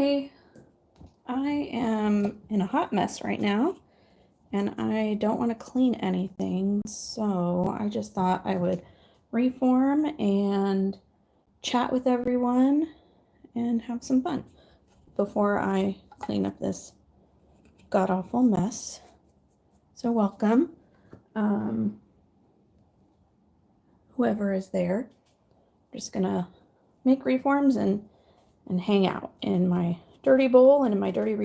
Hi, I am in a hot mess right now and I don't want to clean anything, so I just thought I would reform and chat with everyone and have some fun before I clean up this god-awful mess. So welcome, whoever is there. I'm just gonna make reforms and hang out in my dirty bowl and in my dirty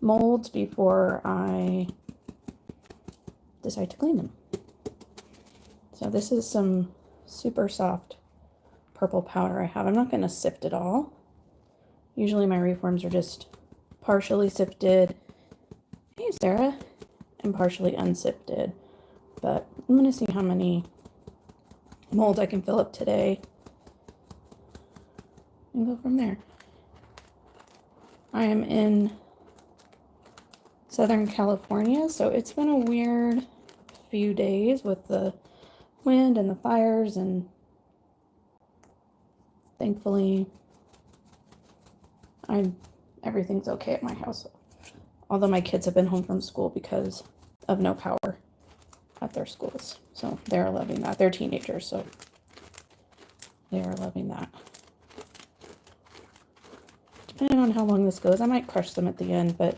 molds before I decide to clean them. So this is some super soft purple powder I have. I'm not going to sift it all. Usually my reforms are just partially sifted, hey Sarah, and partially unsifted. But I'm going to see how many molds I can fill up today and go from there. I am in Southern California, so it's been a weird few days with the wind and the fires, and thankfully everything's okay at my house. Although my kids have been home from school because of no power at their schools. So they're loving that. They're teenagers, so they are loving that. Depending on how long this goes, I might crush them at the end, but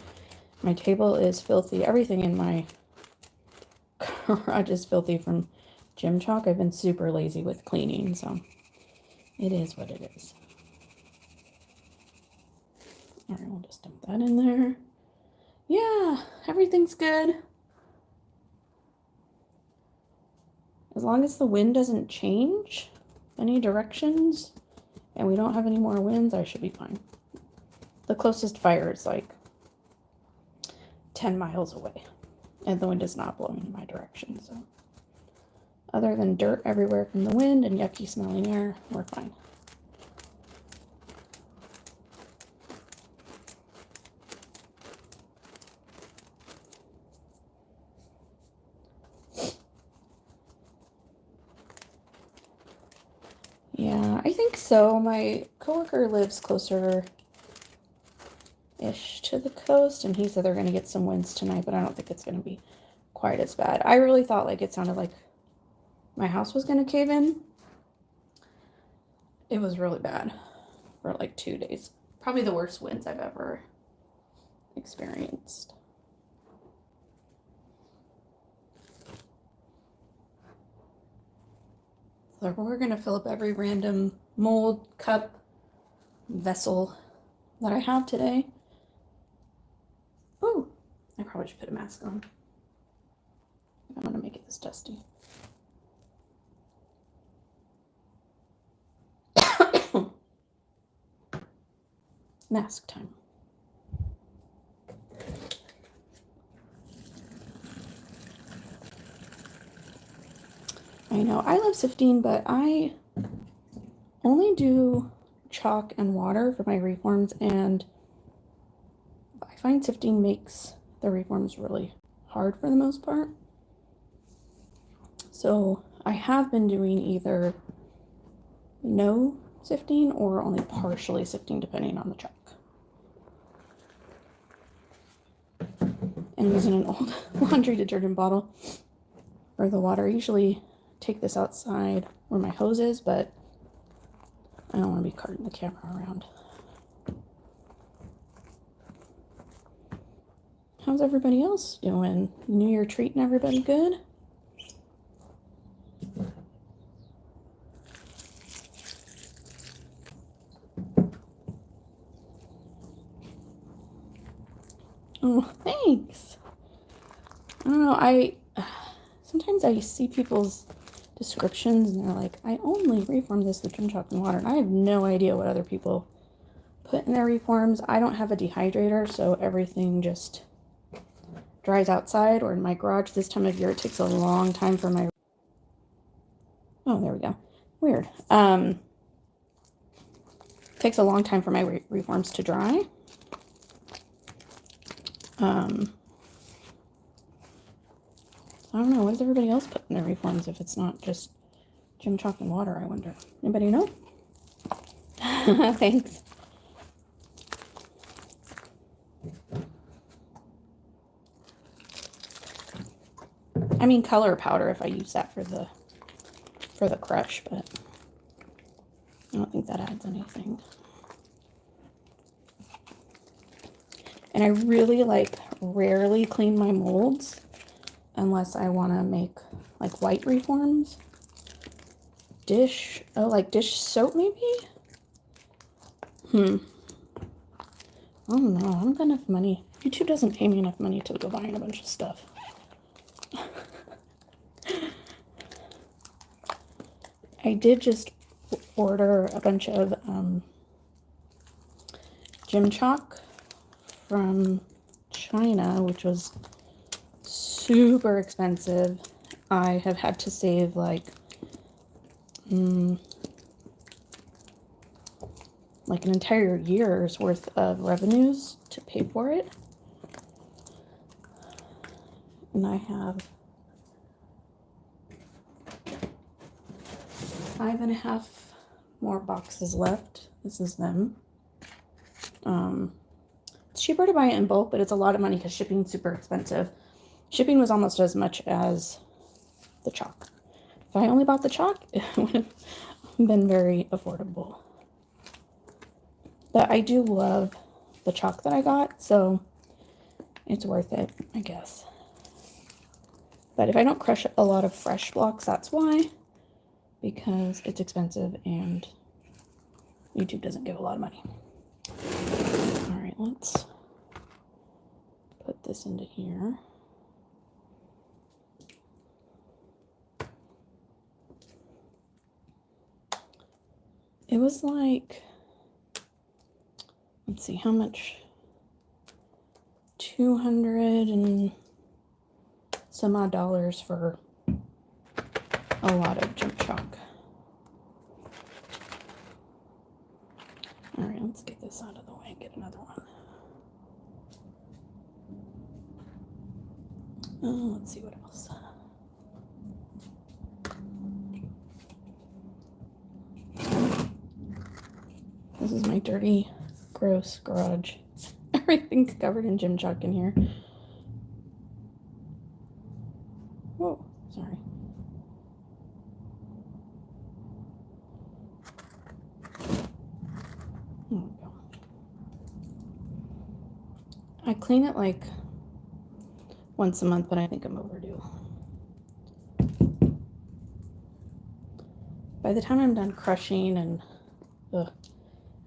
my table is filthy. Everything in my garage is filthy from gym chalk. I've been super lazy with cleaning, so it is what it is. All right, we'll just dump that in there. Yeah, everything's good. As long as the wind doesn't change any directions and we don't have any more winds, I should be fine. The closest fire is like 10 miles away, and the wind is not blowing in my direction. So other than dirt everywhere from the wind and yucky smelling air, we're fine. Yeah, I think so. My coworker lives closer-ish to the coast, and he said they're going to get some winds tonight, but I don't think it's going to be quite as bad. I really thought like it sounded like my house was going to cave in. It was really bad for like 2 days. Probably the worst winds I've ever experienced. So we're going to fill up every random mold, cup, vessel that I have today. Oh, I probably should put a mask on. I'm going to make it this dusty. Mask time. I know, I love sifting, but I only do chalk and water for my reforms, and I find sifting makes the reforms really hard for the most part. So I have been doing either no sifting or only partially sifting depending on the chalk. And using an old laundry detergent bottle for the water. I usually take this outside where my hose is, but I don't want to be carting the camera around. How's everybody else doing? New Year treating everybody good? Oh, thanks. I don't know, sometimes I see people's descriptions and they're like, I only reform this with gym chalk and water, and I have no idea what other people put in their reforms. I don't have a dehydrator, so everything just dries outside or in my garage. This time of year it takes a long time for my there we go. Weird. Takes a long time for my reforms to dry. I don't know, what does everybody else put in their reforms if it's not just gym chalk and water, I wonder. Anybody know? Thanks. I mean color powder if I use that for the crush, but I don't think that adds anything. And I really rarely clean my molds unless I want to make like white reforms. Dish soap maybe? I don't know. I haven't got enough money. YouTube doesn't pay me enough money to go buying a bunch of stuff. I did just order a bunch of gym chalk from China, which was super expensive. I have had to save like an entire year's worth of revenues to pay for it. And I have 5.5 more boxes left. This is them. It's cheaper to buy it in bulk, but it's a lot of money because shipping's super expensive. Shipping was almost as much as the chalk. If I only bought the chalk, it would have been very affordable. But I do love the chalk that I got, so it's worth it, I guess. But if I don't crush a lot of fresh blocks, that's why. Because it's expensive and YouTube doesn't give a lot of money. All right, let's put this into here. It was like, let's see, how much? 200 and some odd dollars for a lot of gym chalk. All right, let's get this out of the way and get another one. Let's see what else. This is my dirty, gross garage. Everything's covered in gym chalk in here. Whoa, sorry. There we go. I clean it like once a month, but I think I'm overdue. By the time I'm done crushing and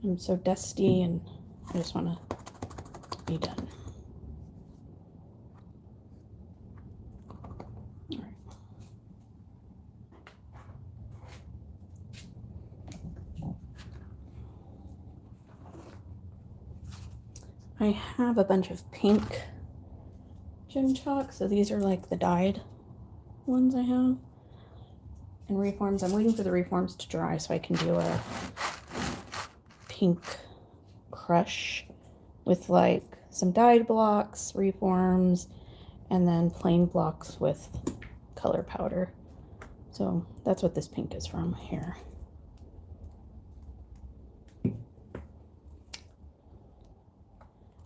I'm so dusty and I just want to be done. All right. I have a bunch of pink gym chalk, so these are like the dyed ones I have. And reforms, I'm waiting for the reforms to dry so I can do a pink crush with like some dyed blocks, reforms, and then plain blocks with color powder. So that's what this pink is from here.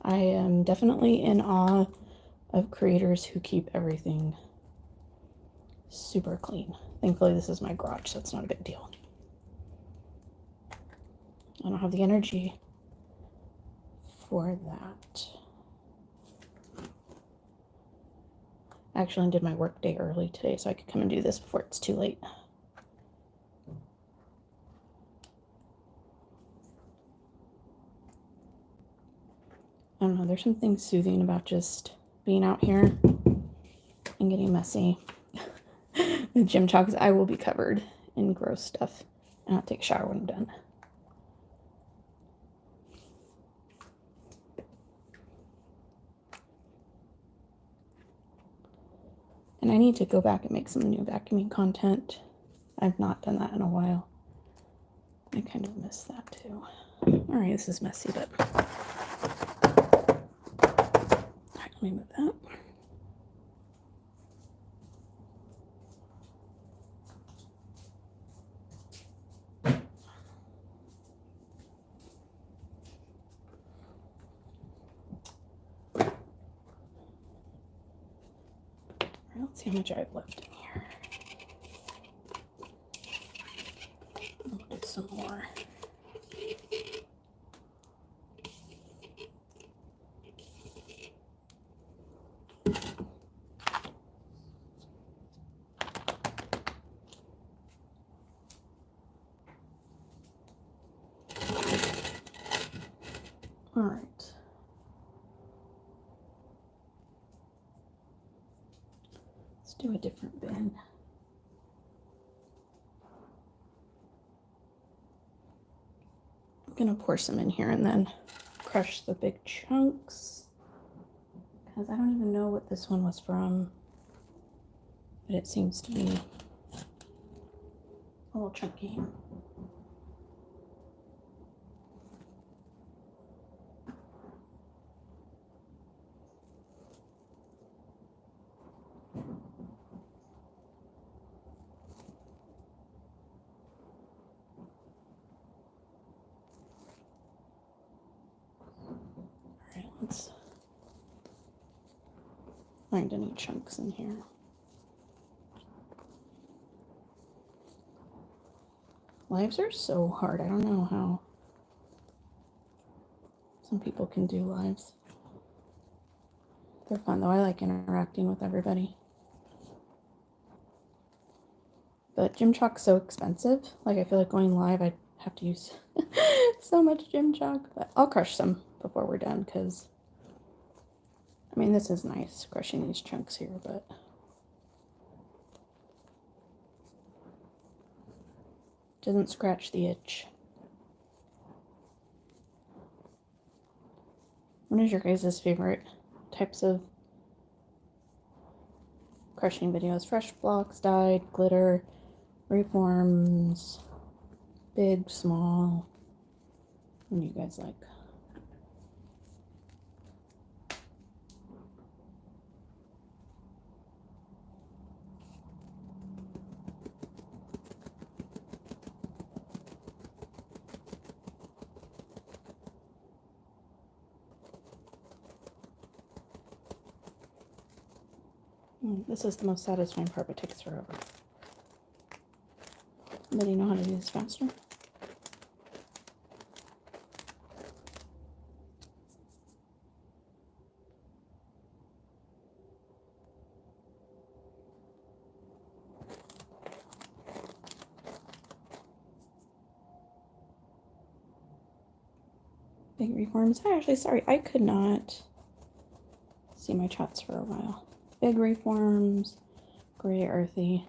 I am definitely in awe of creators who keep everything super clean. Thankfully, this is my garage, so it's not a big deal. I don't have the energy for that. Actually, I did my work day early today, so I could come and do this before it's too late. I don't know, there's something soothing about just being out here and getting messy. The gym chalks, I will be covered in gross stuff, and I'll take a shower when I'm done. And I need to go back and make some new vacuuming content. I've not done that in a while. I kind of miss that too. All right, this is messy, but all right, let me move that. See how much I have left in here. I'll do some more. All right. Let's do a different bin. I'm gonna pour some in here and then crush the big chunks, because I don't even know what this one was from, but it seems to be a little chunky. Alright, let's find any chunks in here. Lives are so hard. I don't know how some people can do lives. They're fun though. I like interacting with everybody. But gym chalk's so expensive. Like, I feel like going live, I'd have to use so much gym chalk. But I'll crush some before we're done, because, I mean, this is nice, crushing these chunks here, but doesn't scratch the itch. What is your guys' favorite types of crushing videos? Fresh blocks, dyed, glitter, reforms, big, small. What do you guys like? This is the most satisfying part, but it takes forever. Anybody know how to do this faster? Big reforms. Actually, sorry, I could not see my chats for a while. Big reforms, gray, earthy.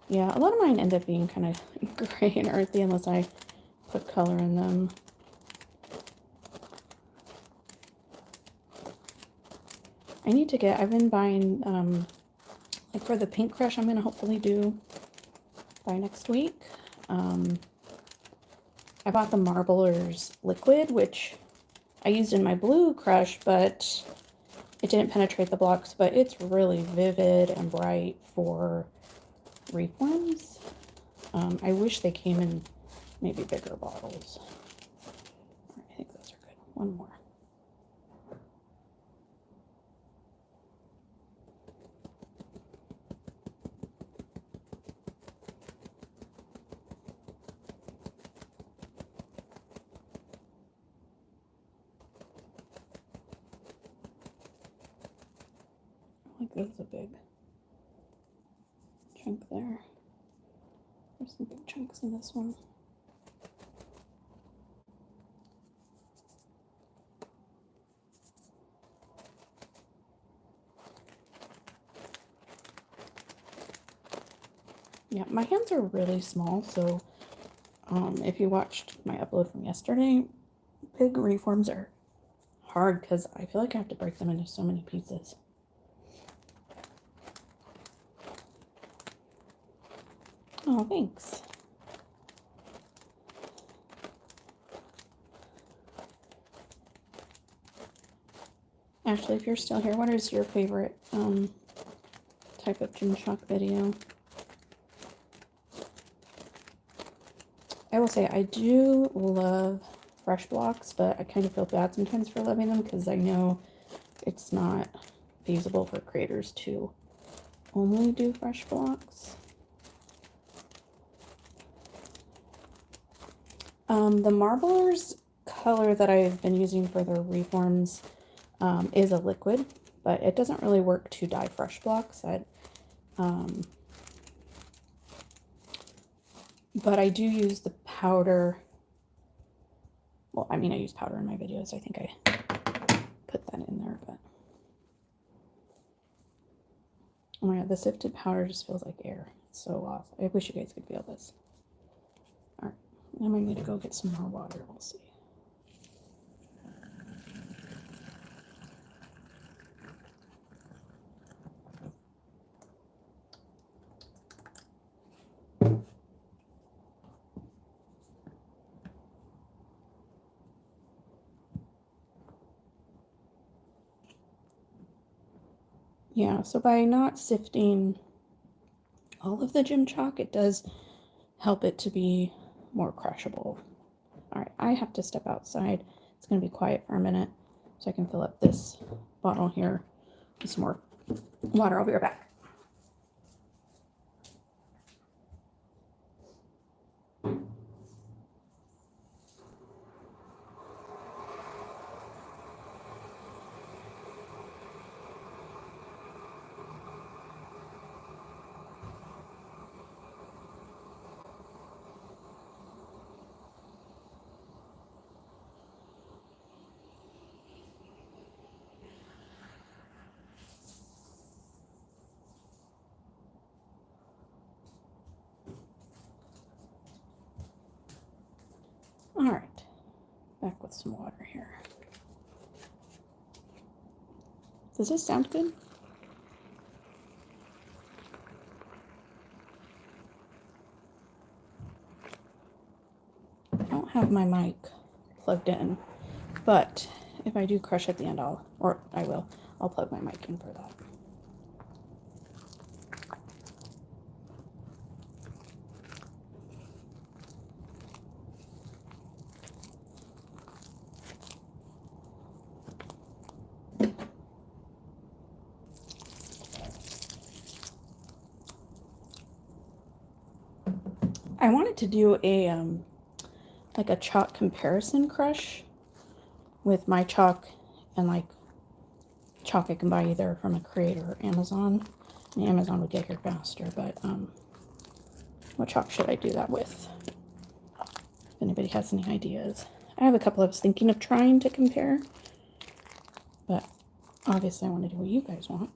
Yeah, a lot of mine end up being kind of gray and earthy unless I put color in them. I need to get, I've been buying, like for the pink crush, I'm going to hopefully do by next week. I bought the Marblers liquid, which I used in my blue crush, but it didn't penetrate the blocks, but it's really vivid and bright for reforms. I wish they came in maybe bigger bottles. All right, I think those are good. One more. Like, this is a big chunk there. There's some big chunks in this one. Yeah, my hands are really small, so if you watched my upload from yesterday, big reforms are hard because I feel like I have to break them into so many pieces. Oh, thanks. Ashley, if you're still here, what is your favorite type of gym chalk video? I will say I do love fresh blocks, but I kind of feel bad sometimes for loving them because I know it's not feasible for creators to only do fresh blocks. The Marblers color that I've been using for the reforms is a liquid, but it doesn't really work to dye fresh blocks. But I do use the powder. Well, I mean, I use powder in my videos. I think I put that in there, but oh my god, the sifted powder just feels like air. It's so awesome. I wish you guys could feel this. All right, I might need to go get some more water. We'll see. Yeah, so by not sifting all of the gym chalk, it does help it to be more crushable. All right, I have to step outside. It's going to be quiet for a minute so I can fill up this bottle here with some more water. I'll be right back. All right, back with some water here. Does this sound good? I don't have my mic plugged in, but if I do crush at the end, I'll plug my mic in for that. I wanted to do a like a chalk comparison crush with my chalk and like chalk I can buy either from a Creator or Amazon. I mean, Amazon would get here faster, but what chalk should I do that with? If anybody has any ideas. I have a couple I was thinking of trying to compare, but obviously I want to do what you guys want.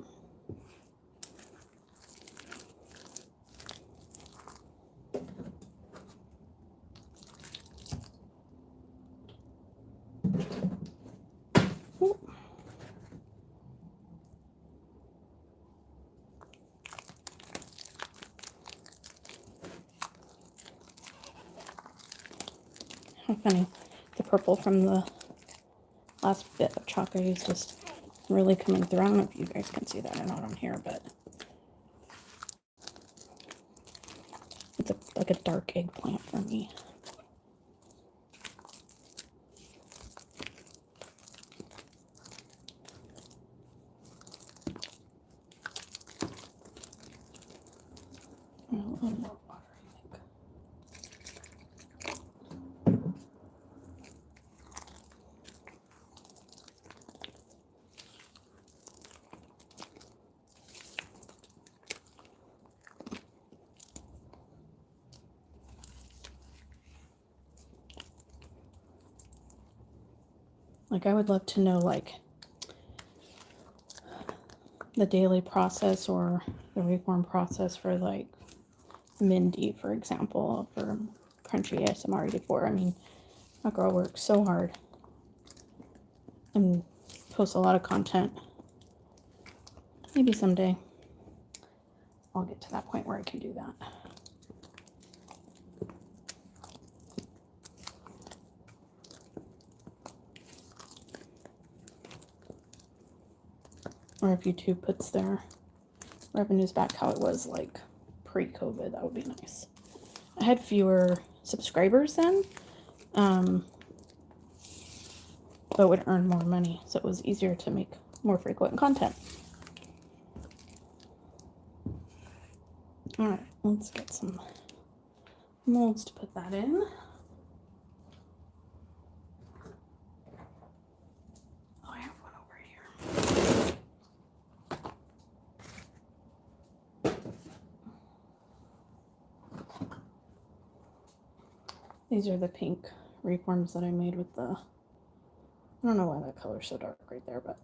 How funny. The purple from the last bit of chalk I used is really coming through. I don't know if you guys can see that or not on here, but it's like a dark eggplant for me. A little more water, I think. Like, I would love to know, like, the daily process or the reform process for, like, Mindy, for example, for Crunchy ASMR 84. I mean, that girl works so hard and posts a lot of content. Maybe someday I'll get to that point where I can do that. Or if YouTube puts their revenues back how it was like pre-COVID, that would be nice. I had fewer subscribers then, but would earn more money, so it was easier to make more frequent content. All right, let's get some molds to put that in. Oh, I have one over here. These are the pink reforms that I made with the, I don't know why that color's so dark right there, but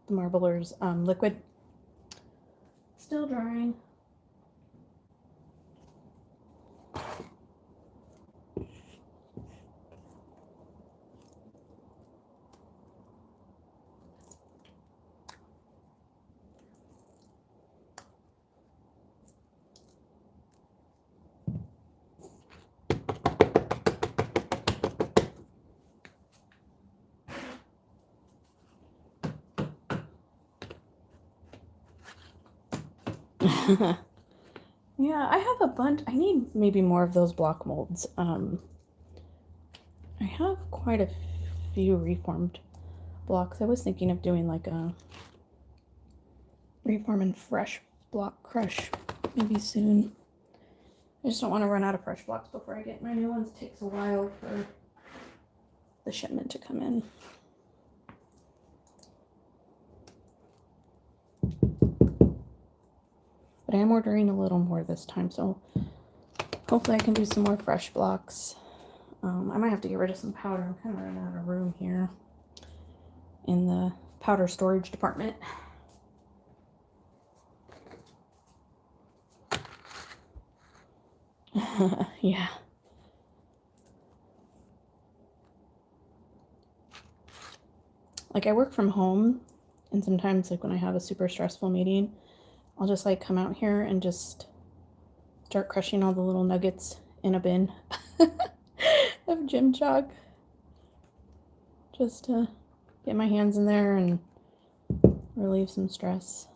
the Marbler's liquid. Still drying. Yeah, I have a bunch. I need maybe more of those block molds. I have quite a few reformed blocks. I was thinking of doing like a reform and fresh block crush maybe soon. I just don't want to run out of fresh blocks before I get my new ones. It takes a while for the shipment to come in. But I am ordering a little more this time, so hopefully I can do some more fresh blocks. I might have to get rid of some powder. I'm kind of running out of room here in the powder storage department. Yeah. Like I work from home, and sometimes like when I have a super stressful meeting, I'll just like come out here and just start crushing all the little nuggets in a bin of gym chalk. Just to get my hands in there and relieve some stress.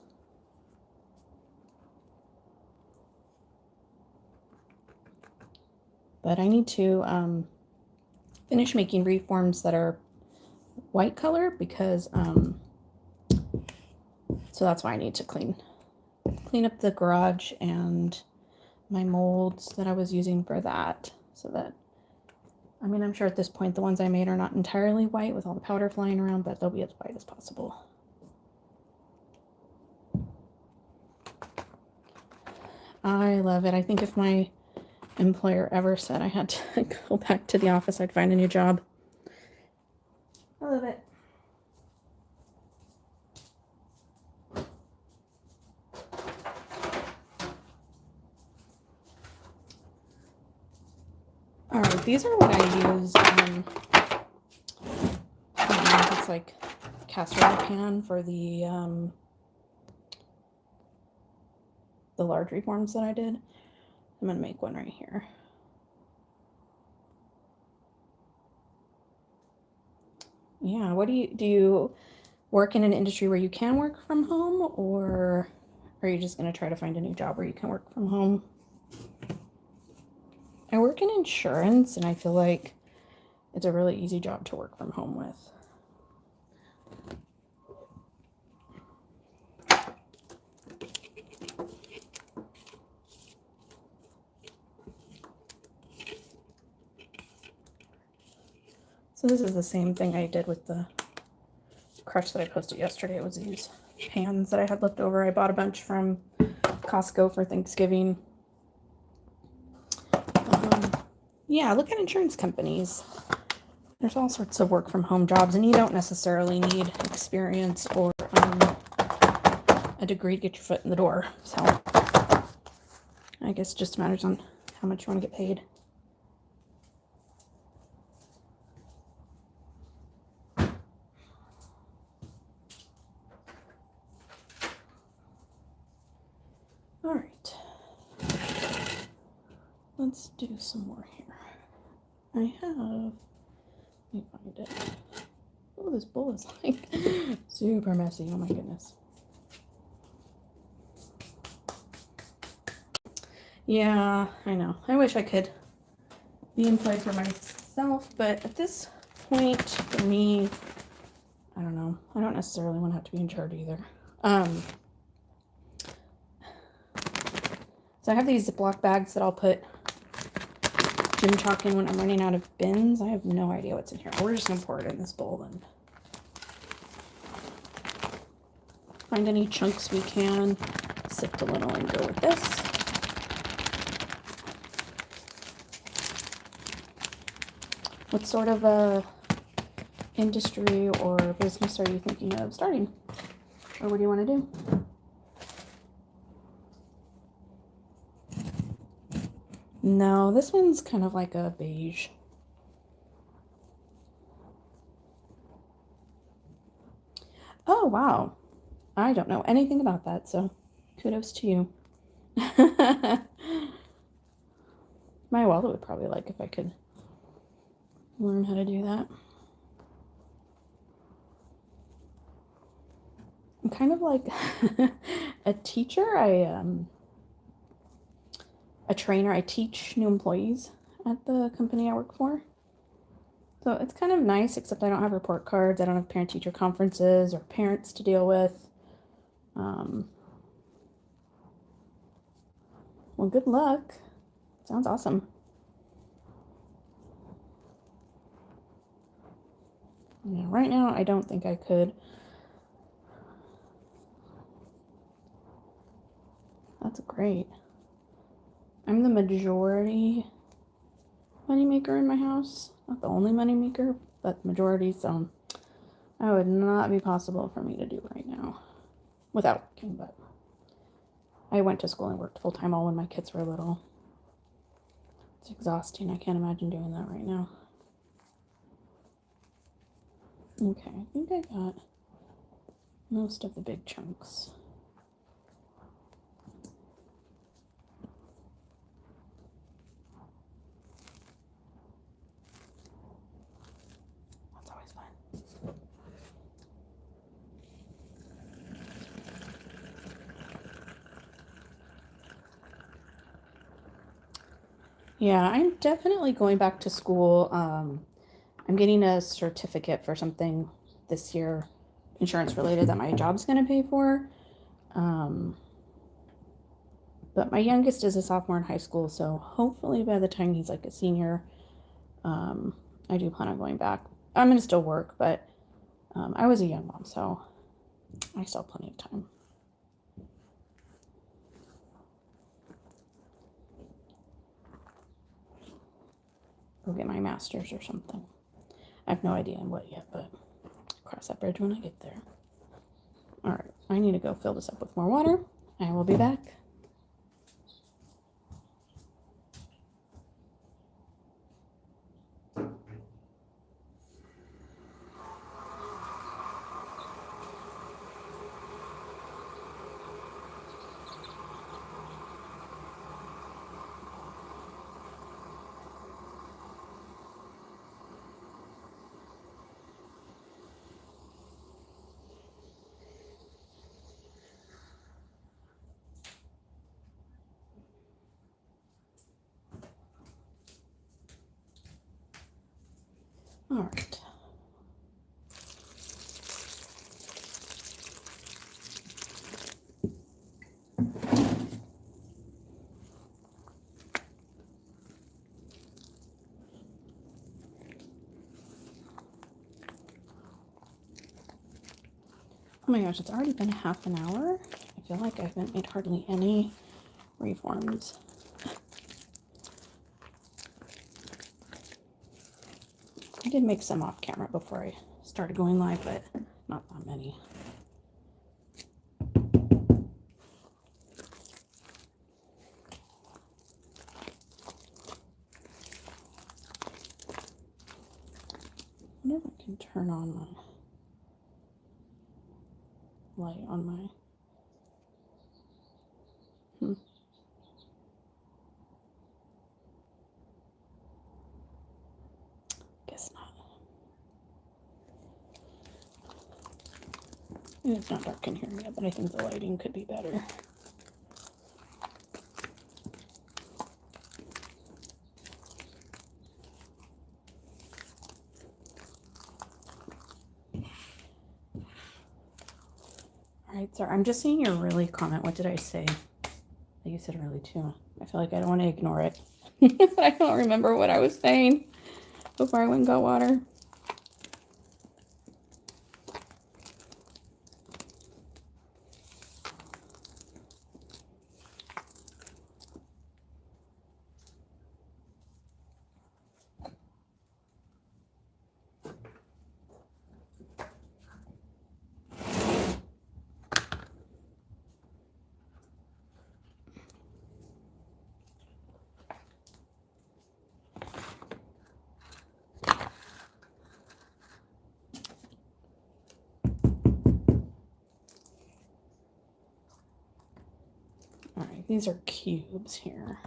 But I need to finish making reforms that are white color because so that's why I need to clean up the garage and my molds that I was using for that, so that, I mean, I'm sure at this point the ones I made are not entirely white with all the powder flying around, but they'll be as white as possible. I love it. I think if my employer ever said I had to go back to the office, I'd find a new job. I love it. All right, these are what I use. It's like casserole pan for the large reforms that I did. I'm gonna make one right here. Yeah, what do you work in an industry where you can work from home, or are you just gonna try to find a new job where you can work from home? I work in insurance, and I feel like it's a really easy job to work from home with. So this is the same thing I did with the crush that I posted yesterday. It was these pans that I had left over. I bought a bunch from Costco for Thanksgiving. Yeah, look at insurance companies. There's all sorts of work from home jobs, and you don't necessarily need experience or a degree to get your foot in the door. So I guess it just matters on how much you want to get paid. All right, let's do some more here. I have, let me find it. Oh, this bowl is like super messy. Oh my goodness. Yeah, I know. I wish I could be employed for myself, but at this point, for me, I don't know. I don't necessarily want to have to be in charge either. So I have these Ziploc bags that I'll put gym chalk in when I'm running out of bins. I have no idea what's in here. We're just going to pour it in this bowl and find any chunks we can, sift a little and go with this. What sort of a industry or business are you thinking of starting? Or what do you want to do? No, this one's kind of like a beige. Oh, wow. I don't know anything about that, so kudos to you. My wallet would probably like if I could learn how to do that. I'm kind of like a teacher. A trainer. I teach new employees at the company I work for. So it's kind of nice, except I don't have report cards. I don't have parent-teacher conferences or parents to deal with. Well, good luck. Sounds awesome. Yeah, right now, I don't think I could. That's great. I'm the majority moneymaker in my house. Not the only moneymaker, but the majority, so that would not be possible for me to do right now without working, but I went to school and worked full-time all when my kids were little. It's exhausting. I can't imagine doing that right now. Okay, I think I got most of the big chunks. That's always fun. Yeah, I'm definitely going back to school. I'm getting a certificate for something this year, insurance related, that my job's going to pay for. But my youngest is a sophomore in high school, so hopefully by the time he's like a senior, I do plan on going back. I'm going to still work, but I was a young mom, so I still have plenty of time. Go get my master's or something. I have no idea what yet, but cross that bridge when I get there. All right, I need to go fill this up with more water. I will be back. All right. Oh my gosh, it's already been half an hour. I feel like I haven't made hardly any reforms. I did make some off camera before I started going live, but not that many. I wonder if I can turn on my light on my... Guess not. It's not dark in here yet, but I think the lighting could be better. All right, sorry, I'm just seeing your really comment. What did I say? That you said early too. I feel like I don't want to ignore it. I don't remember what I was saying before I went and got water. All right, these are cubes here.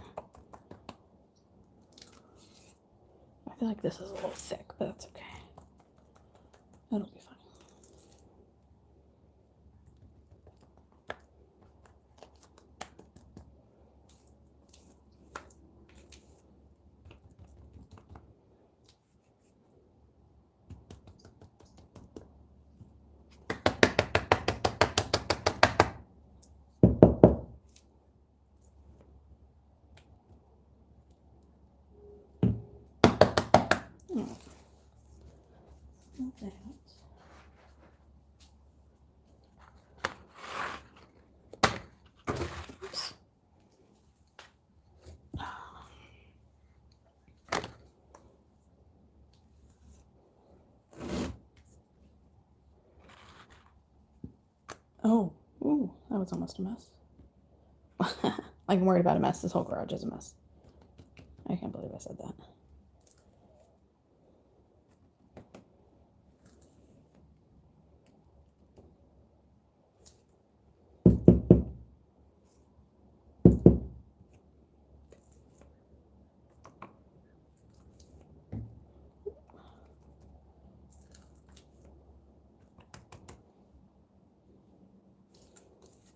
I feel like this is a little thick, but that's okay. That'll be fine. That. Oops. Oh, ooh, that was almost a mess. Like I'm worried about a mess. This whole garage is a mess. I can't believe I said that.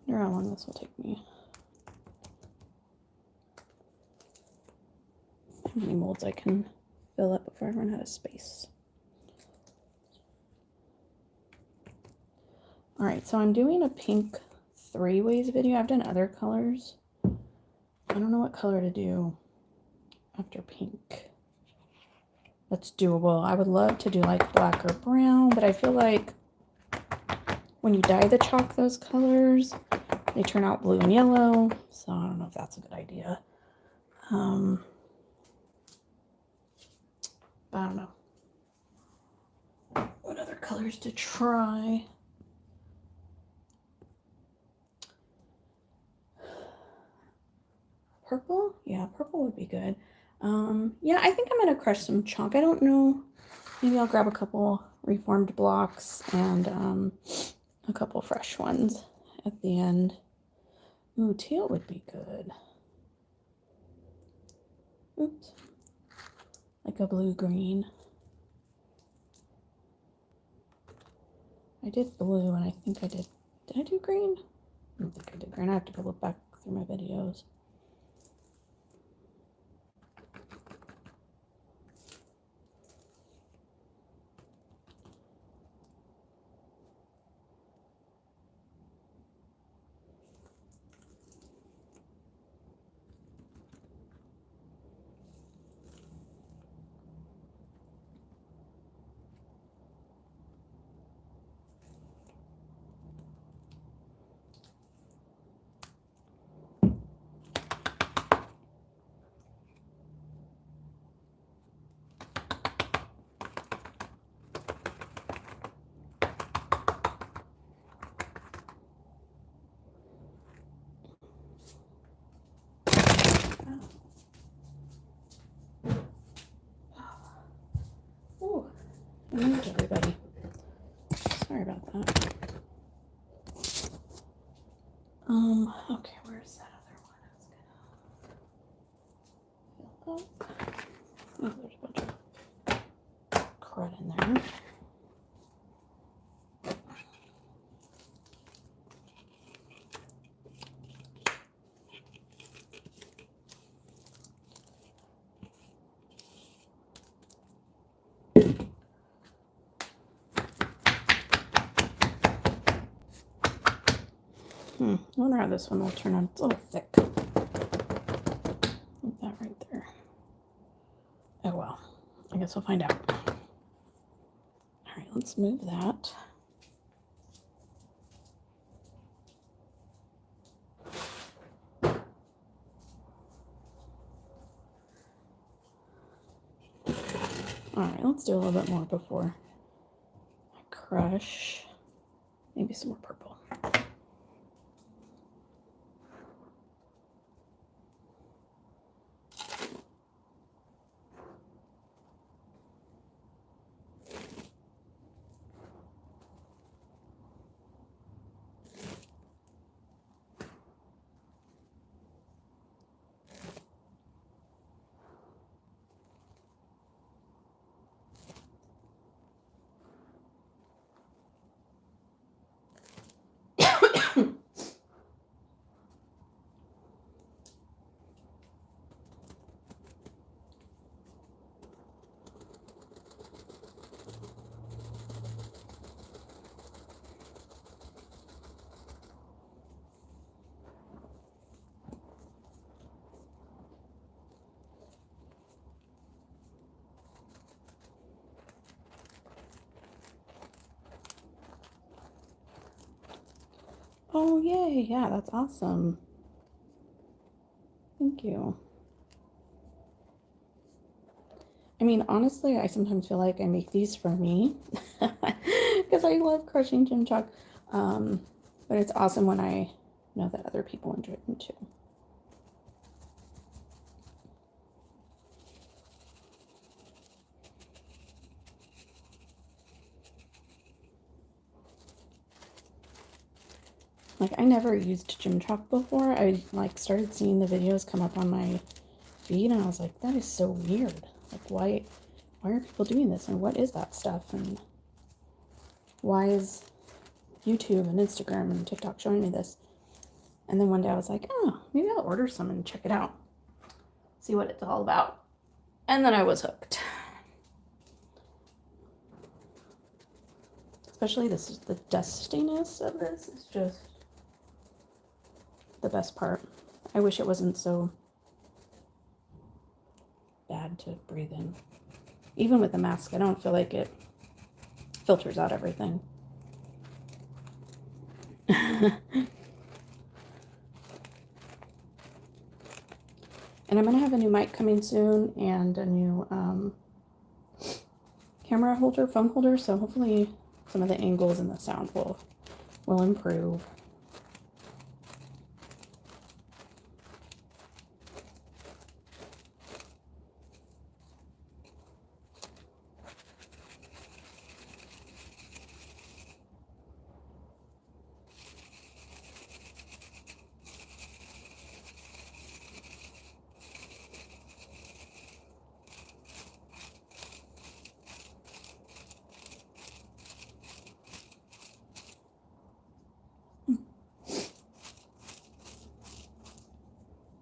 I wonder how long this will take me. How many molds I can fill up before I run out of space. All right, so I'm doing a pink 3-ways video. I've done other colors. I don't know what color to do after pink. That's doable. I would love to do like black or brown, but I feel like when you dye the chalk those colors, they turn out blue and yellow. So I don't know if that's a good idea. But I don't know what other colors to try. Purple? Yeah, purple would be good. Yeah, I think I'm going to crush some chalk. I don't know. Maybe I'll grab a couple reformed blocks and a couple fresh ones at the end. Ooh, teal would be good. Oops. Like a blue-green. I did blue and I think I did I do green? I don't think I did green. I have to go look back through my videos. Oh, I moved everybody. Sorry about that. Okay, where's that other one? It's gonna fill up. Oh, there's a bunch of crud in there. I wonder how this one will turn out. It's a little thick. guess we'll find out. All right, let's move that. All right, let's do a little bit more before I crush. Maybe some more purple. Oh, yay. Yeah, that's awesome. Thank you. I mean, honestly, I sometimes feel like I make these for me because I love crushing gym chalk. But it's awesome when I know that other people enjoy them too. Like, I never used gym chalk before. I like started seeing the videos come up on my feed and I was like, that is so weird. Like, why are people doing this, and what is that stuff, and why is YouTube and Instagram and TikTok showing me this? And then one day I was like, oh, maybe I'll order some and check it out, see what it's all about. And then I was hooked. Especially the dustiness of this is just the best part. I wish it wasn't so bad to breathe in. Even with the mask, I don't feel like it filters out everything. And I'm going to have a new mic coming soon and a new camera holder, phone holder, so hopefully some of the angles and the sound will improve.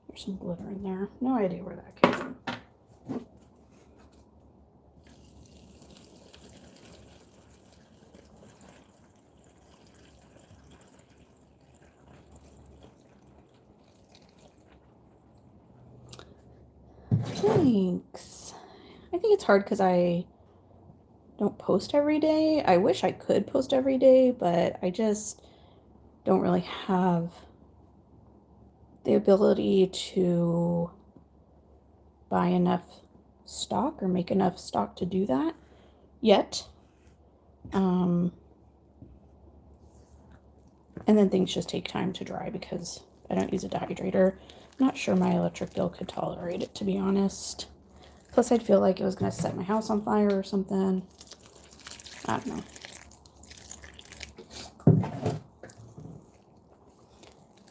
There's some glitter in there. No idea where that came from. Thanks. I think it's hard because I don't post every day. I wish I could post every day, but I just don't really have the ability to buy enough stock or make enough stock to do that yet. And then things just take time to dry because I don't use a dehydrator. I'm not sure my electric bill could tolerate it, to be honest. Plus, I'd feel like it was going to set my house on fire or something. I don't know.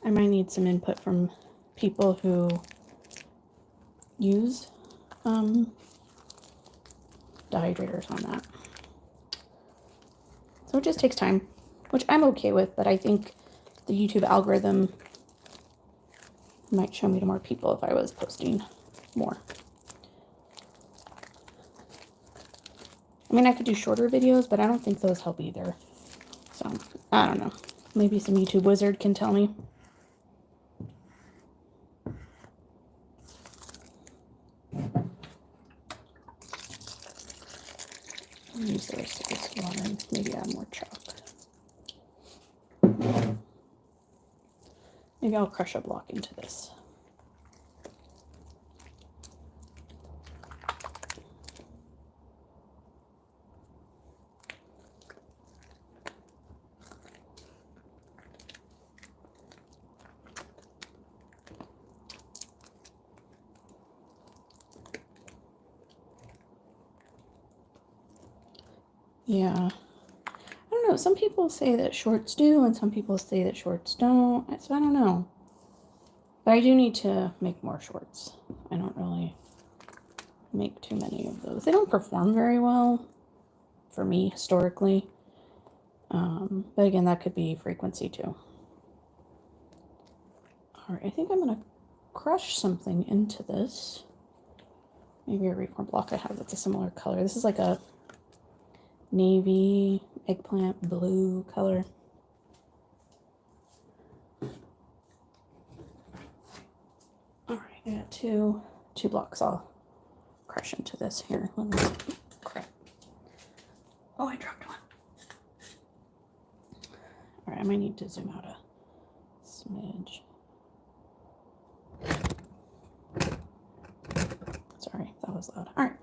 I might need some input from people who use dehydrators on that. So it just takes time, which I'm okay with, but I think the YouTube algorithm might show me to more people if I was posting more. I mean, I could do shorter videos, but I don't think those help either. So, I don't know. Maybe some YouTube wizard can tell me. Use the rest of this water and maybe add more chalk. Maybe I'll crush a block into this. Yeah, I don't know. Some people say that shorts do, and some people say that shorts don't. So I don't know. But I do need to make more shorts. I don't really make too many of those. They don't perform very well for me historically. But again, that could be frequency too. All right, I think I'm gonna crush something into this. Maybe a reform block I have that's a similar color. This is like a navy eggplant blue color. All right, I got two blocks. I'll crush into this here. Let me see. Crap. Oh, I dropped one. All right, I might need to zoom out a smidge. Sorry, that was loud. All right.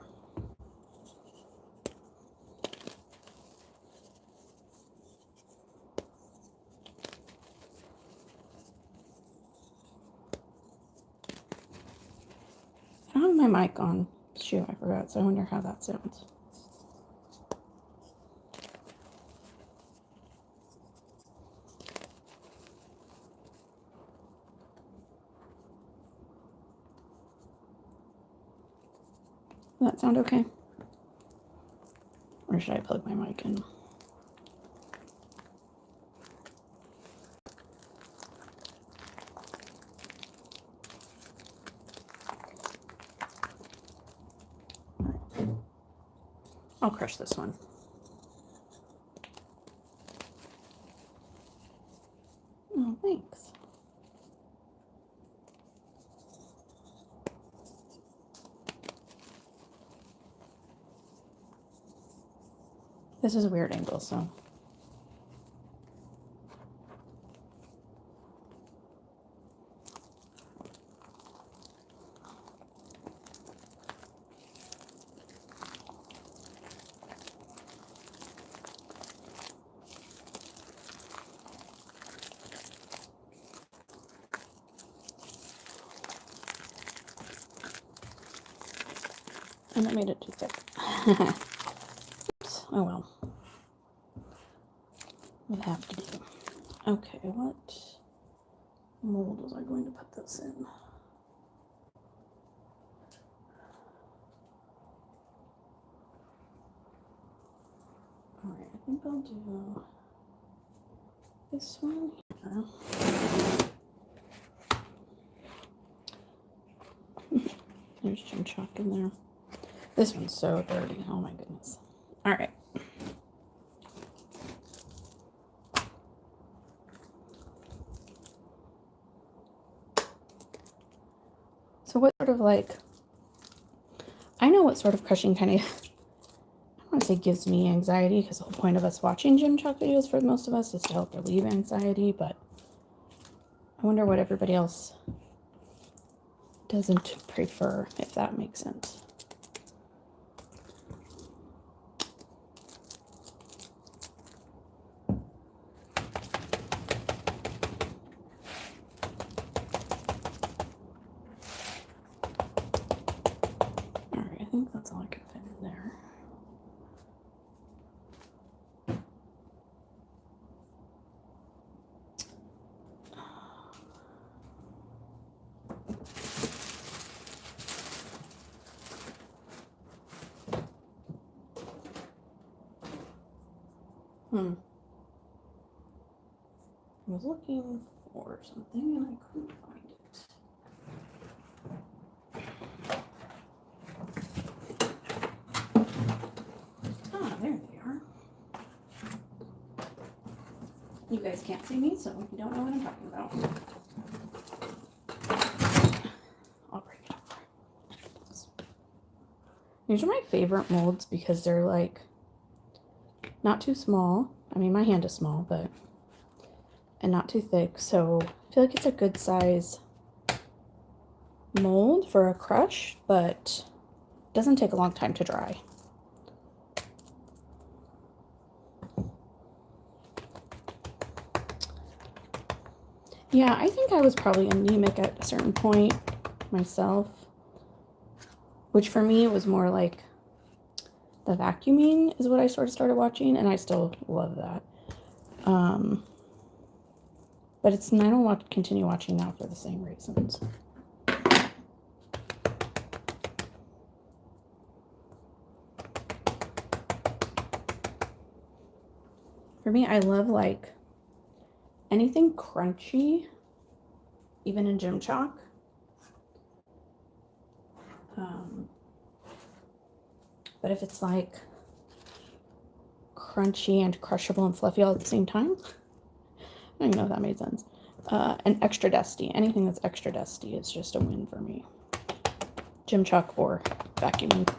I don't have my mic on. Shoot, I forgot, so I wonder how that sounds. Does that sound okay? Or should I plug my mic in? I'll crush this one. Oh, thanks. This is a weird angle, so. And I made it too thick. Oops. Oh well. Would have to do. Okay, what mold was I going to put this in? Alright, I think I'll do this one here. There's some chalk in there. This one's so dirty. Oh my goodness. All right. So what sort of like, I know what sort of crushing kind of, I don't want to say gives me anxiety, because the whole point of us watching gym chalk videos for most of us is to help relieve anxiety, but I wonder what everybody else doesn't prefer, if that makes sense. Alright, I think that's all I can fit in there. I was looking for something and I couldn't find it. Ah, there they are. You guys can't see me, so you don't know what I'm talking about. I'll break it up. These are my favorite molds because they're like not too small. I mean, my hand is small, but, and not too thick. So I feel like it's a good size mold for a crush, but it doesn't take a long time to dry. Yeah, I think I was probably anemic at a certain point myself, which for me was more like the vacuuming is what I sort of started watching, and I still love that. But I don't want to continue watching now for the same reasons. For me, I love like anything crunchy, even in gym chalk. But if it's like crunchy and crushable and fluffy all at the same time, I don't even know if that made sense. And extra dusty. Anything that's extra dusty is just a win for me. Gym chalk or vacuuming.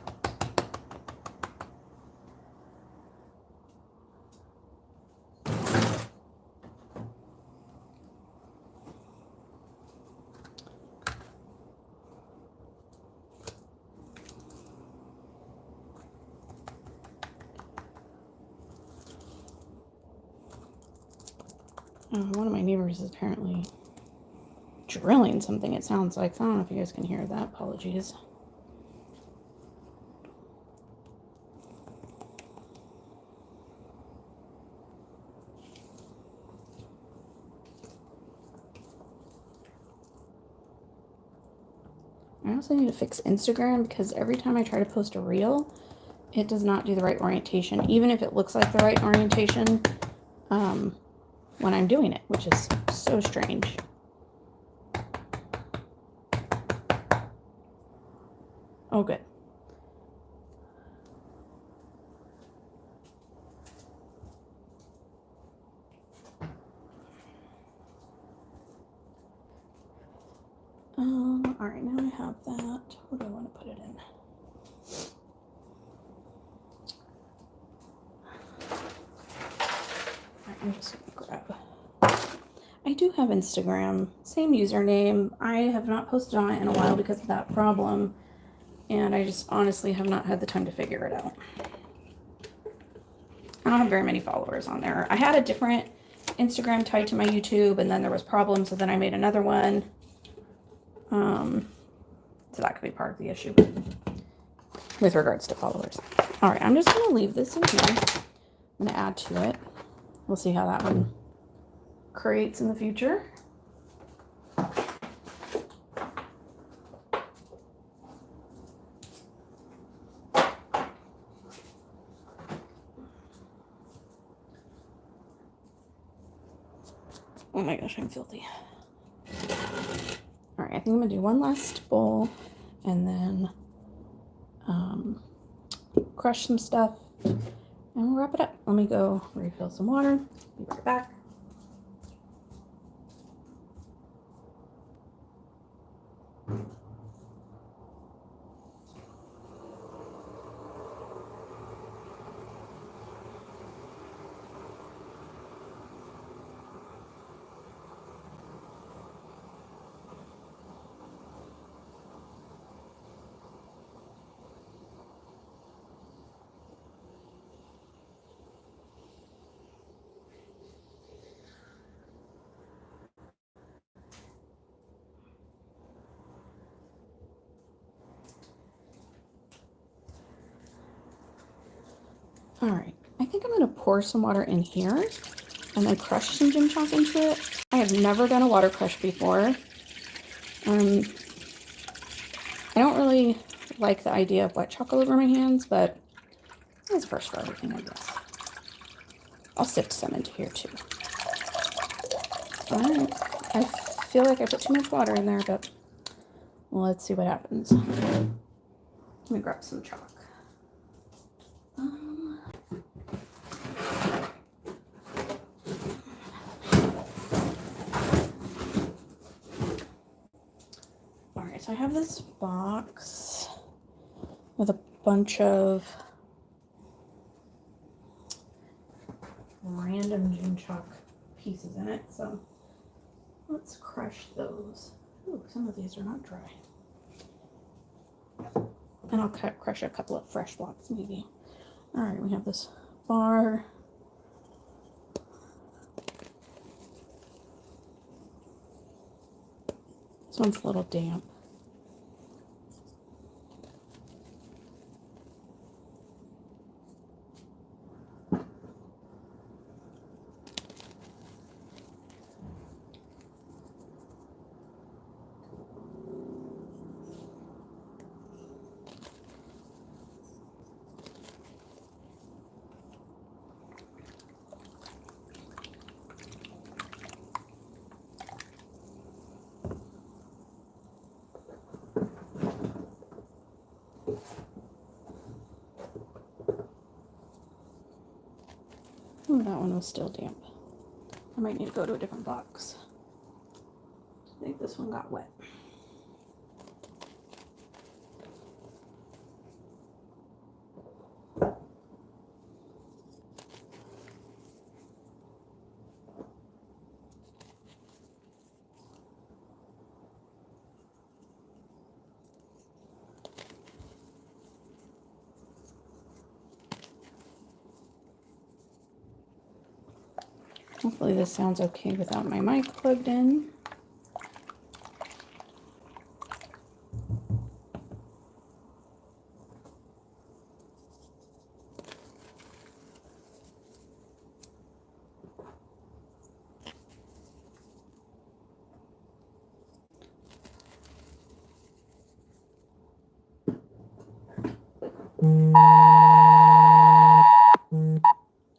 One of my neighbors is apparently drilling something, it sounds like. I don't know if you guys can hear that. Apologies. I also need to fix Instagram because every time I try to post a reel, it does not do the right orientation, even if it looks like the right orientation when I'm doing it, which is so strange. Oh, good. All right, now I have that. Where do I want to put it in? All right, I'm just gonna grab. I do have Instagram, same username. I have not posted on it in a while because of that problem, and I just honestly have not had the time to figure it out. I don't have very many followers on there. I had a different Instagram tied to my YouTube, and then there was problems, so then I made another one. So that could be part of the issue with regards to followers. All right, I'm just going to leave this in here. I'm going to add to it. We'll see how that one creates in the future. Oh my gosh, I'm filthy. All right, I think I'm gonna do one last bowl and then crush some stuff and we'll wrap it up. Let me go refill some water. Be right back. All right, I think I'm gonna pour some water in here and then crush some gym chalk into it. I have never done a water crush before. I don't really like the idea of wet chalk all over my hands, but it's first for everything, I guess. I'll sift some into here too. All right, I feel like I put too much water in there, but well, let's see what happens. Let me grab some chalk. All right, so I have this box with a bunch of random June chalk pieces in it, so let's crush those. Ooh, some of these are not dry. And I'll crush a couple of fresh blocks maybe. All right, we have this bar. This one's a little damp. Ooh, that one was still damp. I might need to go to a different box. I think this one got wet. Hopefully this sounds okay without my mic plugged in.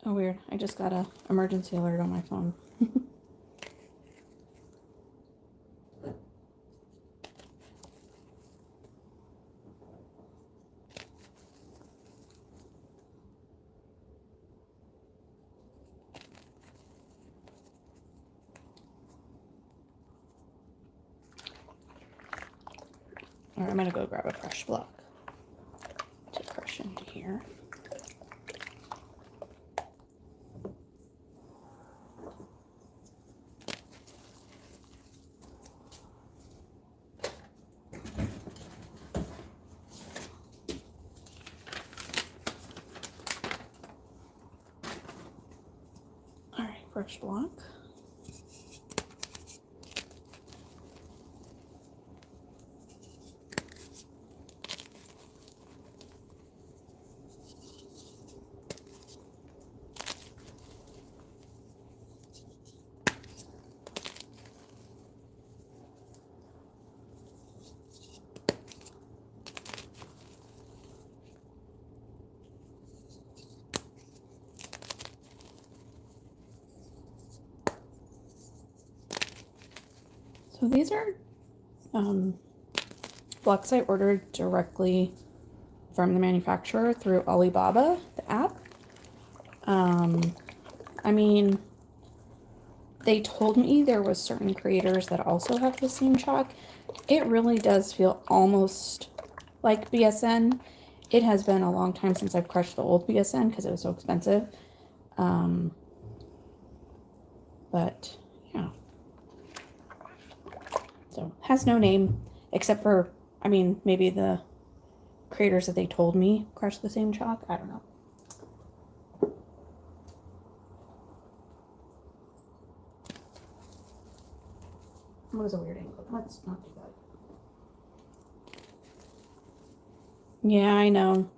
Oh, weird. I just got an emergency alert on my phone. All right, I'm gonna go grab a fresh block to crush into here. All right, fresh block. So these are blocks I ordered directly from the manufacturer through Alibaba, the app. I mean, they told me there was certain creators that also have the same chalk. It really does feel almost like BSN. It has been a long time since I've crushed the old BSN because it was so expensive. But yeah. So has no name except for, I mean, maybe the creators that they told me crush the same chalk. I don't know. What is a weird angle? Let's not do that. Yeah, I know.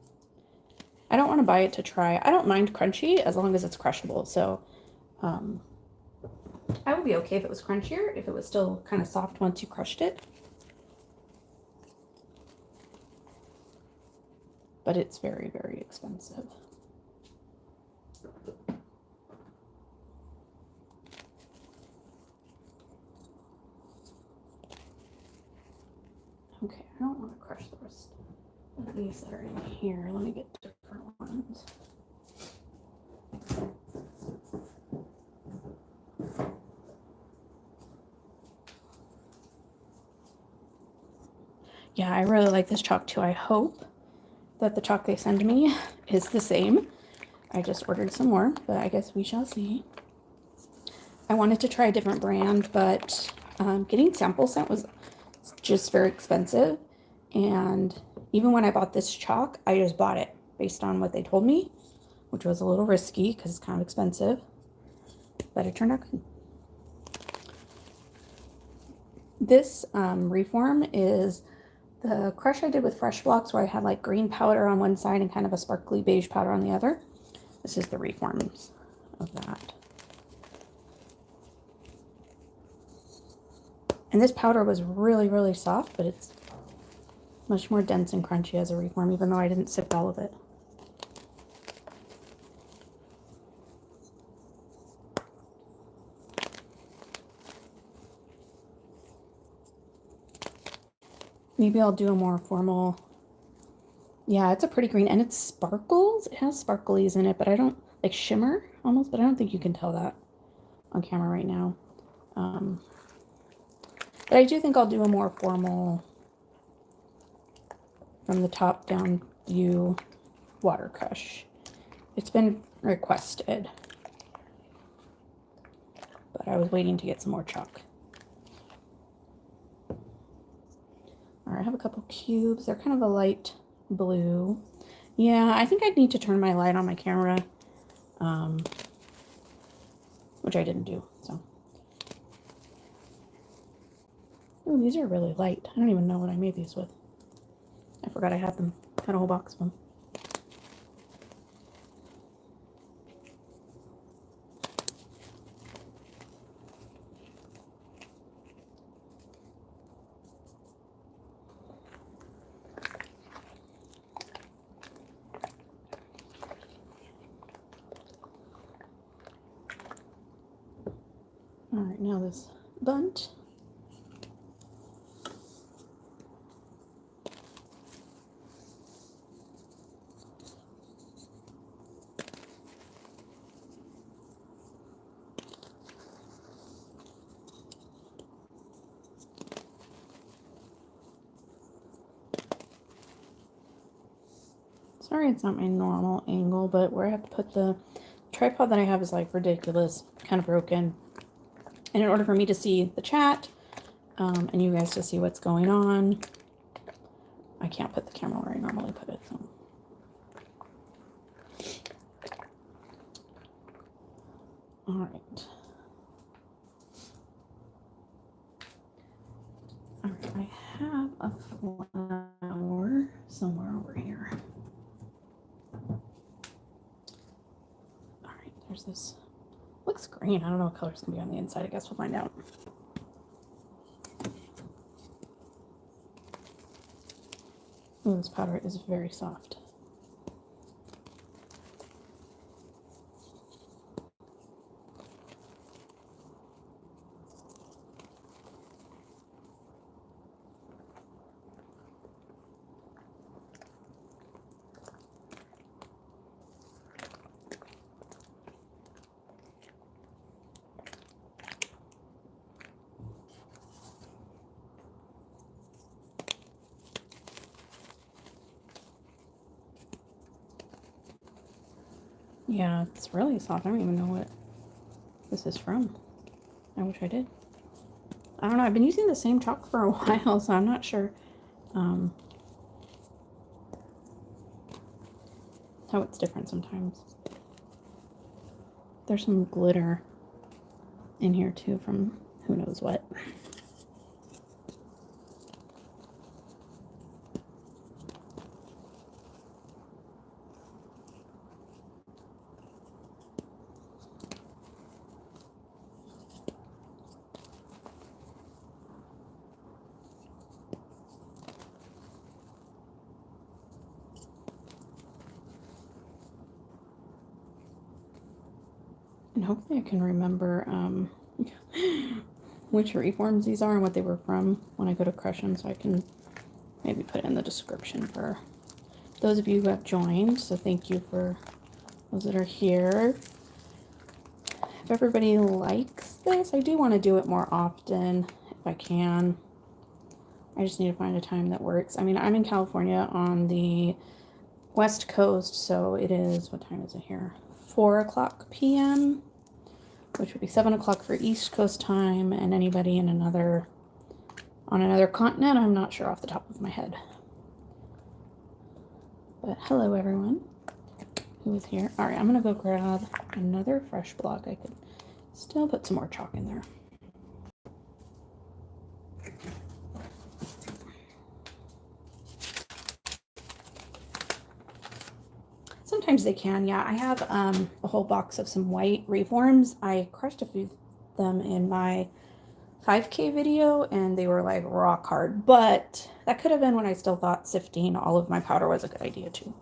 I don't want to buy it to try. I don't mind crunchy as long as it's crushable. So I would be okay if it was crunchier, if it was still kind of soft once you crushed it. But it's very, very expensive. Okay, I don't want to crush the rest of these that are in here. Let me get different ones. Yeah, I really like this chalk too. I hope that the chalk they send me is the same, I just ordered some more, but I guess we shall see. I wanted to try a different brand, but getting sample scent was just very expensive. And even when I bought this chalk, I just bought it based on what they told me, which was a little risky because it's kind of expensive, but it turned out good. This reform is the crush I did with Fresh Blocks, where I had like green powder on one side and kind of a sparkly beige powder on the other. This is the reforms of that. And this powder was really, really soft, but it's much more dense and crunchy as a reform, even though I didn't sip all of it. Maybe I'll do a more formal. Yeah, it's a pretty green, and it sparkles. It has sparklies in it, but I don't, like shimmer almost, but I don't think you can tell that on camera right now. But I do think I'll do a more formal, from the top down view water crush. It's been requested, but I was waiting to get some more chalk. All right, I have a couple cubes. They're kind of a light blue. Yeah, I think I'd need to turn my light on my camera, which I didn't do, so. Oh, these are really light. I don't even know what I made these with. I forgot I had them. Had a whole box of them. All right, now this bunt. Sorry it's not my normal angle, but where I have to put the tripod that I have is like ridiculous, kind of broken. And in order for me to see the chat and you guys to see what's going on, I can't put the camera where I normally put it. So. All right. All right, I have a flower somewhere over here. All right, there's this. Looks green. I don't know what color it's gonna be on the inside. I guess we'll find out. Oh, this powder is very soft. Yeah, it's really soft. I don't even know what this is from. I wish I did. I don't know. I've been using the same chalk for a while, so I'm not sure how it's different sometimes. There's some glitter in here too from who knows what. And hopefully I can remember which reforms these are and what they were from when I go to crush them, so I can maybe put it in the description for those of you who have joined. So thank you for those that are here. If everybody likes this, I do want to do it more often if I can. I just need to find a time that works. I mean, I'm in California on the West Coast, so it is, what time is it here? 4:00 p.m., which would be 7 o'clock for East Coast time, and anybody in on another continent, I'm not sure off the top of my head. But hello, everyone who is here. All right, I'm gonna go grab another fresh block. I could still put some more chalk in there. Sometimes they can, yeah. I have a whole box of some white reforms. I crushed a few of them in my 5K video, and they were like rock hard. But that could have been when I still thought sifting all of my powder was a good idea too.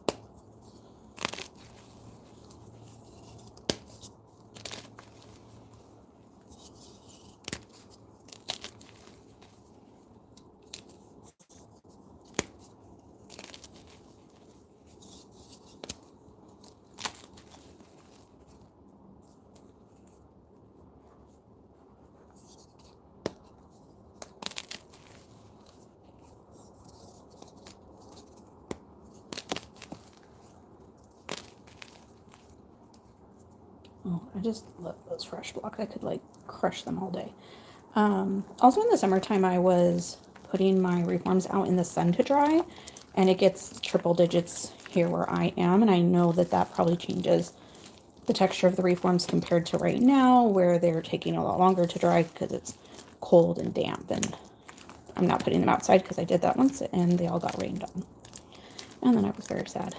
Oh, I just love those fresh blocks. I could like crush them all day. Also in the summertime, I was putting my reforms out in the sun to dry, and it gets triple digits here where I am, and I know that that probably changes the texture of the reforms compared to right now, where they're taking a lot longer to dry because it's cold and damp, and I'm not putting them outside because I did that once and they all got rained on, and then I was very sad.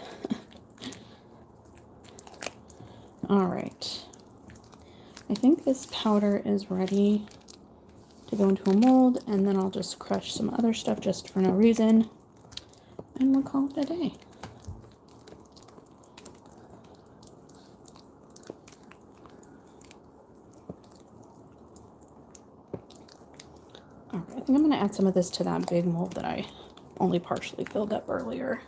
All right, I think this powder is ready to go into a mold, and then I'll just crush some other stuff just for no reason, and we'll call it a day. All right, I think I'm going to add some of this to that big mold that I only partially filled up earlier.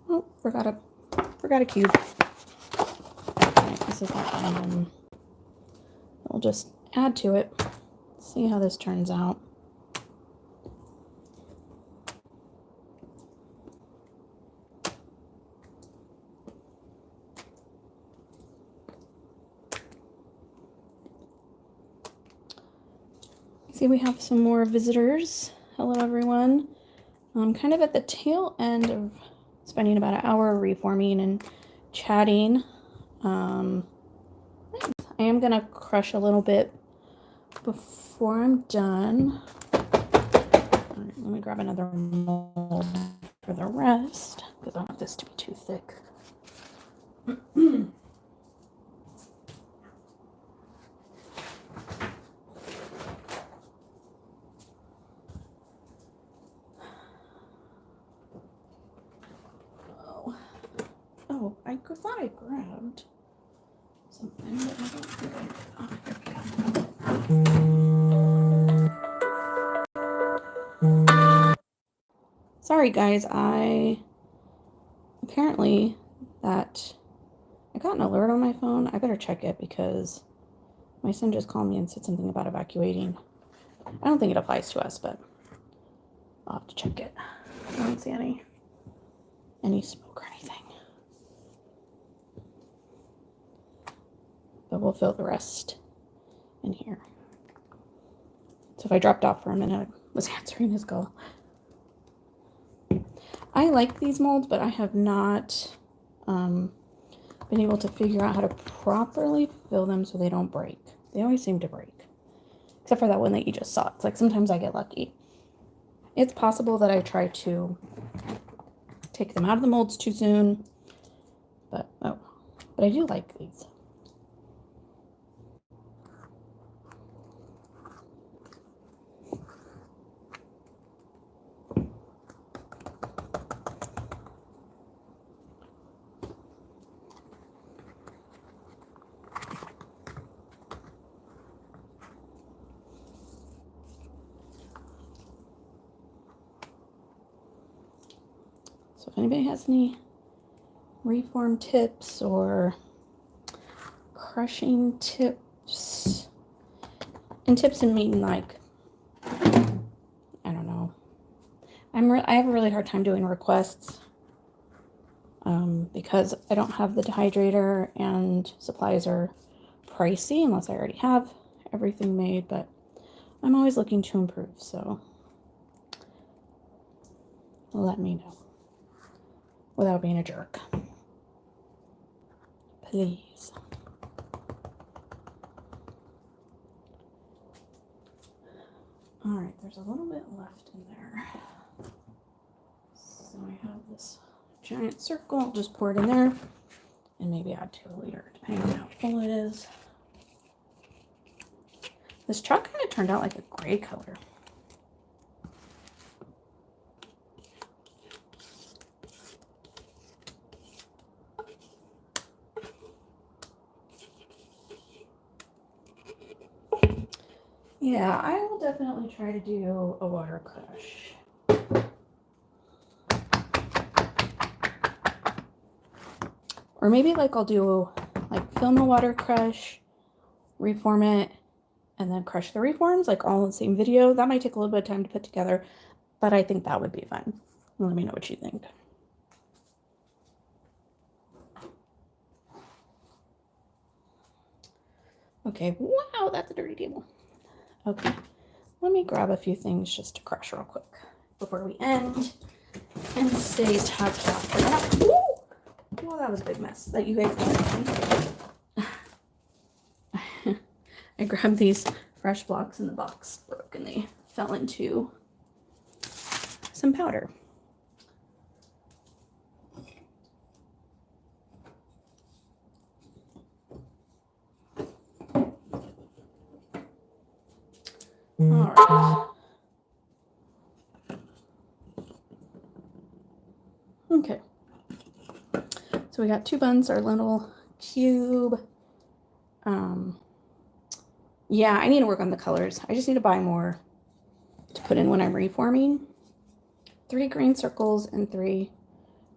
Oh, forgot a cube. Right, this is that one. We'll just add to it. See how this turns out. See, we have some more visitors. Hello, everyone. I'm kind of at the tail end of spending about an hour reforming and chatting. I am going to crush a little bit before I'm done. All right, let me grab another mold for the rest because I don't want this to be too thick. Oh, I thought I grabbed something, but I don't think I did. Oh, here we go. Sorry, guys. Apparently that I got an alert on my phone. I better check it because my son just called me and said something about evacuating. I don't think it applies to us, but I'll have to check it. I don't see any smoke or anything. But we'll fill the rest in here. So if I dropped off for a minute, I was answering his call. I like these molds, but I have not been able to figure out how to properly fill them so they don't break. They always seem to break. Except for that one that you just saw. It's like sometimes I get lucky. It's possible that I try to take them out of the molds too soon. But I do like these. So if anybody has any reform tips or crushing tips, And tips and mean, like, I don't know. I have a really hard time doing requests because I don't have the dehydrator and supplies are pricey unless I already have everything made, but I'm always looking to improve, so let me know without being a jerk, please. All right, there's a little bit left in there. So I have this giant circle. I'll just pour it in there and maybe add 2 later, depending on how full it is. This chalk kind of turned out like a gray color. Yeah, I will definitely try to do a water crush. Or maybe like I'll do like film a water crush, reform it, and then crush the reforms like all in the same video. That might take a little bit of time to put together, but I think that would be fun. Let me know what you think. Okay, wow, that's a dirty table. Okay, let me grab a few things just to crush real quick before we end and say tap tap for that. Ooh! Well, that was a big mess that you guys can't see. I grabbed these fresh blocks and the box broke and they fell into some powder. All right. Okay. So we got 2 buns, our little cube. Yeah, I need to work on the colors. I just need to buy more to put in when I'm reforming. 3 green circles and 3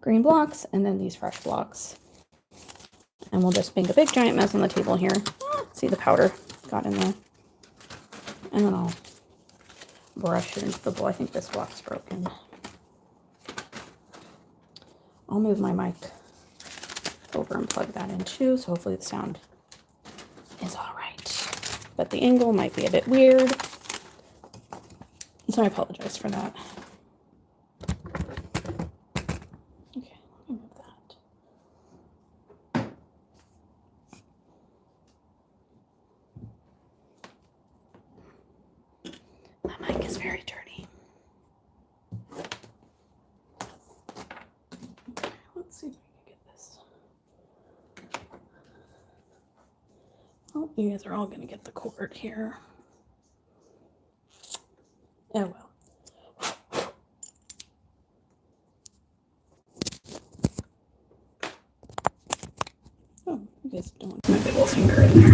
green blocks, and then these fresh blocks. And we'll just make a big giant mess on the table here. See, the powder got in there. And then I'll brush it into the bowl. I think this block's broken. I'll move my mic over and plug that in too, so hopefully the sound is all right. But the angle might be a bit weird, so I apologize for that. Okay, let me move that. My mic is very dirty. Okay, let's see if I can get this. Oh, you guys are all going to get the cord here. Oh well. Oh, you guys don't want my big old finger in there.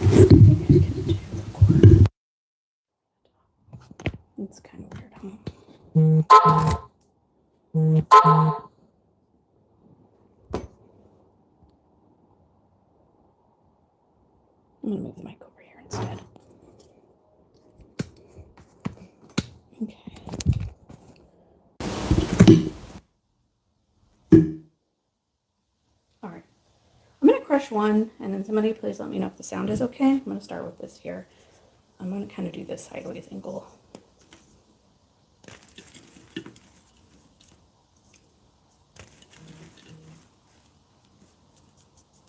Maybe I can do the cord. It's kind of weird, huh? I'm going to move the mic over here instead. Okay. All right. I'm going to crush one, and then somebody please let me know if the sound is okay. I'm going to start with this here. I'm going to kind of do this sideways angle.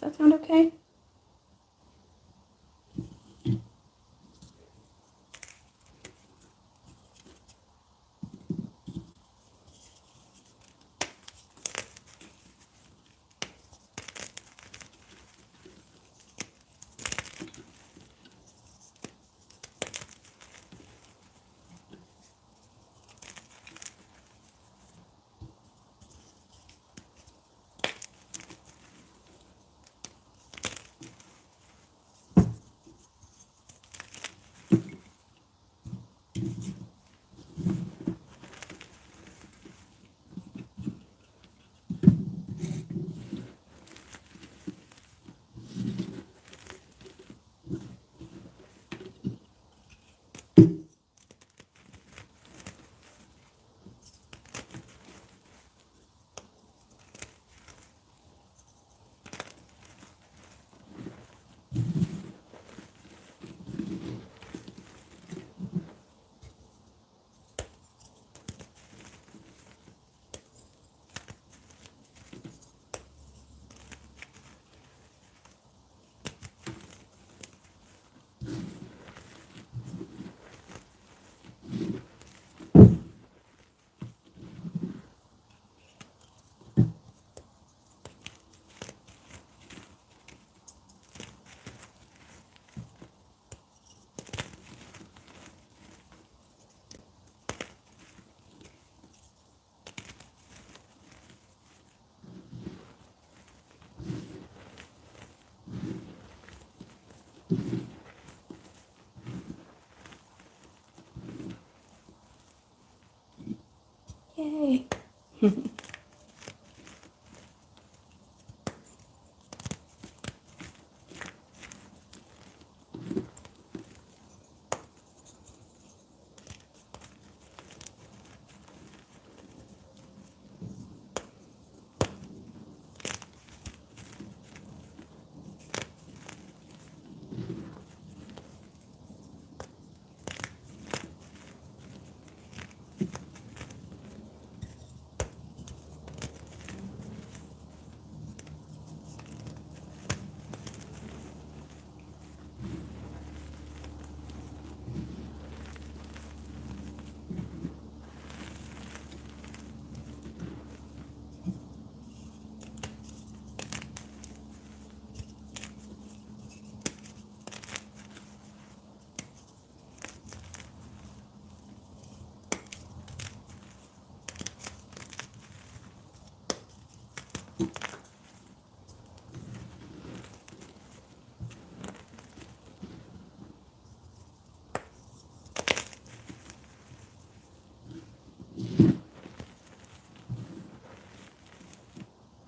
Does that sound okay? Yay.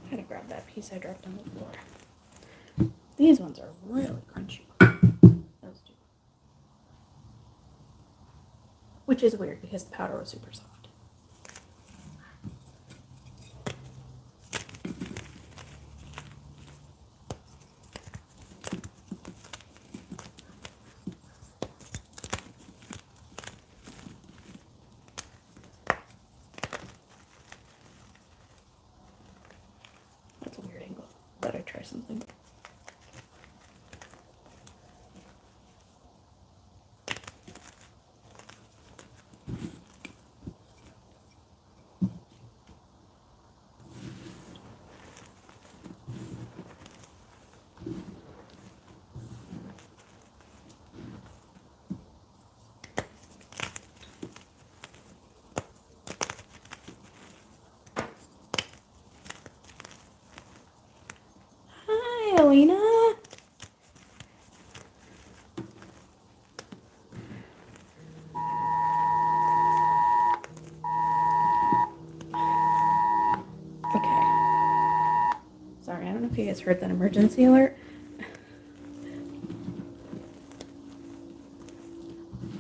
I gotta grab that piece I dropped on the floor. These ones are really crunchy. Those two. Which is weird because the powder was super soft. That's a weird angle. Thought I'd try something. Hi, Alina. Okay. Sorry, I don't know if you guys heard that emergency alert.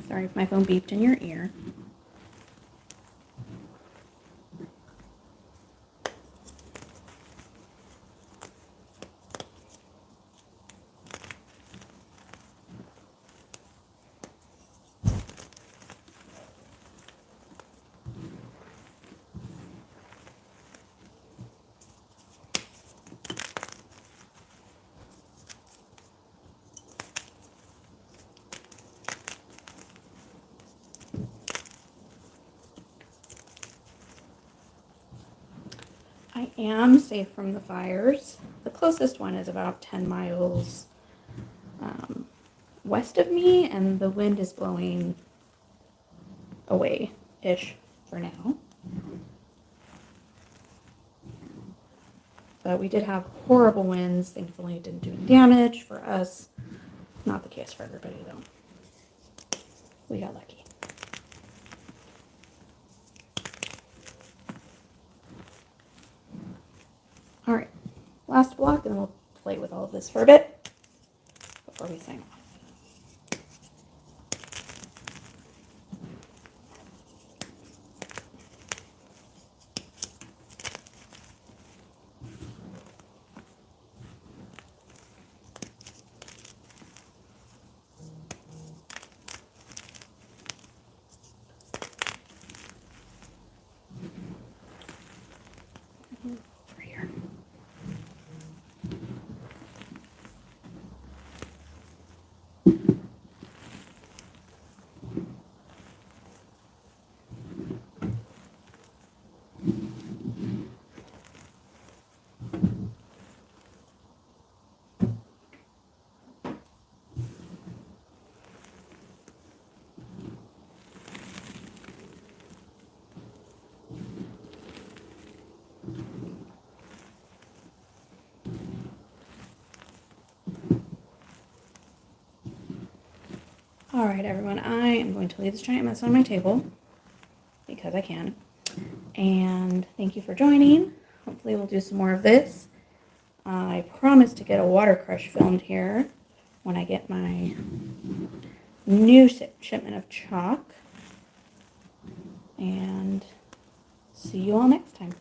Sorry if my phone beeped in your ear. I am safe from the fires. The closest one is about 10 miles west of me, and the wind is blowing away-ish for now. But we did have horrible winds. Thankfully, it didn't do any damage for us. Not the case for everybody, though. We got lucky. All right, last block, and then we'll play with all of this for a bit before we sign off. Over here. All right, everyone, I am going to leave this giant mess on my table because I can. And thank you for joining. Hopefully we'll do some more of this. I promise to get a water crush filmed here when I get my new shipment of chalk. And see you all next time.